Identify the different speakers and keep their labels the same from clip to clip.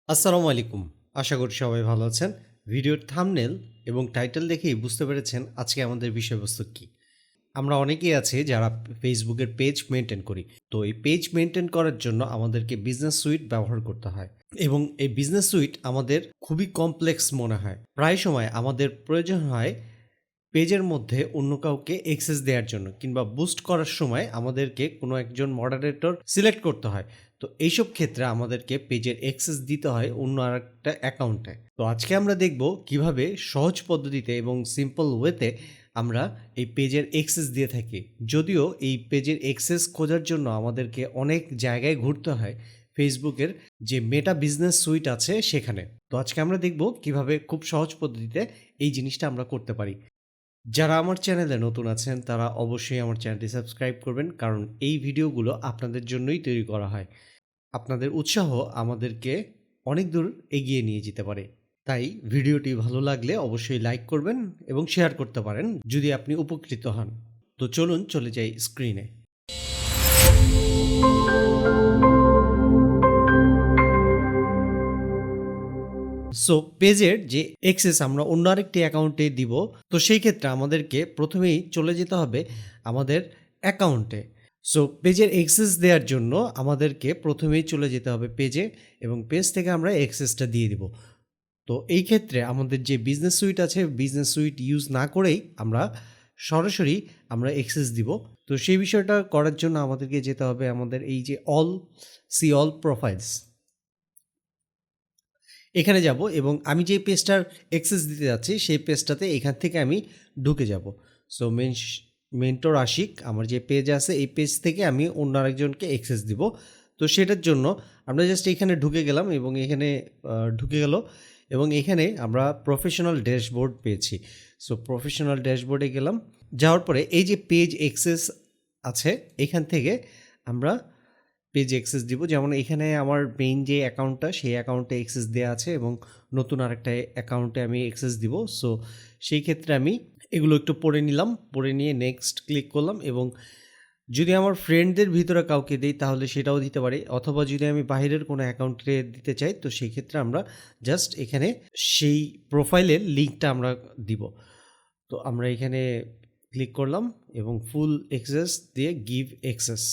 Speaker 1: আসসালামু আলাইকুম। আশা করি সবাই ভালো আছেন। ভিডিওর থাম্বনেল এবং টাইটেল দেখেই বুঝতে পেরেছেন আজকে আমাদের বিষয়বস্তু কী। আমরা অনেকেই আছি যারা ফেসবুকের পেজ মেইনটেইন করি। তো এই পেজ মেইনটেইন করার জন্য আমাদেরকে বিজনেস সুইট ব্যবহার করতে হয় এবং এই বিজনেস সুইট আমাদের খুবই কমপ্লেক্স মনে হয়। প্রায় সময় আমাদের প্রয়োজন হয় পেজের মধ্যে অন্য কাউকে অ্যাক্সেস দেওয়ার জন্য কিংবা বুস্ট করার সময় আমাদেরকে কোনো একজন মডারেটর সিলেক্ট করতে হয়। তো এইসব ক্ষেত্রে আমাদেরকে পেজের অ্যাক্সেস দিতে হয় অন্য আরেকটা অ্যাকাউন্টে। তো আজকে আমরা দেখব কিভাবে সহজ পদ্ধতিতে এবং সিম্পল ওয়েতে আমরা এই পেজের অ্যাক্সেস দিয়ে থাকি। যদিও এই পেজের অ্যাক্সেস খোঁজার জন্য আমাদেরকে অনেক জায়গায় ঘুরতে হয় ফেসবুকের যে মেটা বিজনেস সুইট আছে সেখানে। তো আজকে আমরা দেখব কিভাবে খুব সহজ পদ্ধতিতে এই জিনিসটা আমরা করতে পারি। যারা আমার চ্যানেলে নতুন আছেন তারা অবশ্যই আমার চ্যানেলটি সাবস্ক্রাইব করবেন, কারণ এই ভিডিওগুলো আপনাদের জন্যই তৈরি করা হয়। আপনাদের উৎসাহ আমাদেরকে অনেক দূর এগিয়ে নিয়ে যেতে পারে। তাই ভিডিওটি ভালো লাগলে অবশ্যই লাইক করবেন এবং শেয়ার করতে পারেন যদি আপনি উপকৃত হন। তো চলুন চলে যাই স্ক্রিনে। সো পেজের যে অ্যাক্সেস আমরা অন্য আরেকটি অ্যাকাউন্টে দিব, তো সেই ক্ষেত্রে আমাদেরকে প্রথমেই চলে যেতে হবে আমাদের অ্যাকাউন্টে। সো পেজের অ্যাক্সেস দেওয়ার জন্য আমাদেরকে প্রথমেই চলে যেতে হবে পেজে এবং পেজ থেকে আমরা অ্যাক্সেসটা দিয়ে দিব। তো এই ক্ষেত্রে আমাদের যে বিজনেস সুইট আছে, বিজনেস সুইট ইউজ না করেই আমরা সরাসরি অ্যাক্সেস দিব। তো সেই বিষয়টা করার জন্য আমাদেরকে যেতে হবে আমাদের এই যে অল প্রোফাইলস, এখানে যাব এবং আমি যে পেজটার অ্যাক্সেস দিতে যাচ্ছি সেই পেজটাতে এখান থেকে আমি ঢুকে যাব। সো মেন্টর আশিক আমার যে পেজ আছে এই পেজ থেকে আমি অন্য আরেকজনকে অ্যাক্সেস দিব। তো সেটার জন্য আমরা জাস্ট এখানে ঢুকে গেলাম এবং এখানে ঢুকে গেল এবং এখানে আমরা প্রফেশনাল ড্যাশবোর্ড পেয়েছি। সো প্রফেশনাল ড্যাশবোর্ডে গেলাম, যাওয়ার পরে এই যে পেজ অ্যাক্সেস আছে এখান থেকে আমরা পেজ অ্যাক্সেস দিব। যেমন এখানে আমার মেইন যে অ্যাকাউন্টটা সেই অ্যাকাউন্টে অ্যাক্সেস দেওয়া আছে এবং নতুন আরেকটা অ্যাকাউন্টে আমি অ্যাক্সেস দিব। সো সেই ক্ষেত্রে আমি এগুলো একটু পড়ে নিলাম, পড়ে নিয়ে নেক্সট ক্লিক করলাম এবং যদি আমার ফ্রেন্ডদের ভিতরে কাউকে দিই তাহলে সেটাও দিতে পারি, অথবা যদি আমি বাইরের কোনো অ্যাকাউন্টে দিতে চাই তো সেই ক্ষেত্রে আমরা জাস্ট এখানে সেই প্রোফাইলের লিঙ্কটা আমরা দিব। তো আমরা এখানে ক্লিক করলাম এবং ফুল অ্যাক্সেস দিয়ে গিভ অ্যাক্সেস।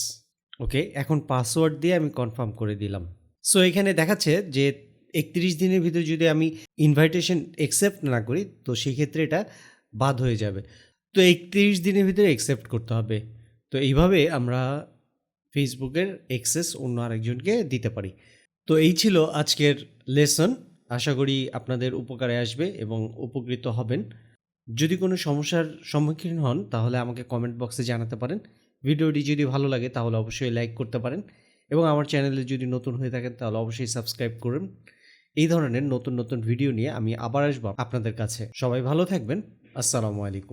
Speaker 1: ওকে, এখন পাসওয়ার্ড দিয়ে আমি কনফার্ম করে দিলাম। সো এখানে দেখাচ্ছে যে 31 দিনের ভিতরে যদি আমি ইনভাইটেশন অ্যাকসেপ্ট না করি তো সেই ক্ষেত্রে এটা বাদ হয়ে যাবে। তো 31 দিনের ভিতরে অ্যাকসেপ্ট করতে হবে। তো এইভাবে আমরা ফেসবুকের অ্যাক্সেস অন্য আরেকজনকে দিতে পারি। তো এই ছিল আজকের লেসন। আশা করি আপনাদের উপকারে আসবে এবং উপকৃত হবেন। যদি কোনো সমস্যার সম্মুখীন হন তাহলে আমাকে কমেন্ট বক্সে জানাতে পারেন। ভিডিওটি যদি ভালো লাগে তাহলে অবশ্যই লাইক করতে পারেন এবং আমার চ্যানেলে যদি নতুন হয়ে থাকেন তাহলে অবশ্যই সাবস্ক্রাইব করুন। এই ধরনের নতুন নতুন ভিডিও নিয়ে আমি আবার আসবো আপনাদের কাছে। সবাই ভালো থাকবেন। আসসালামু আলাইকুম।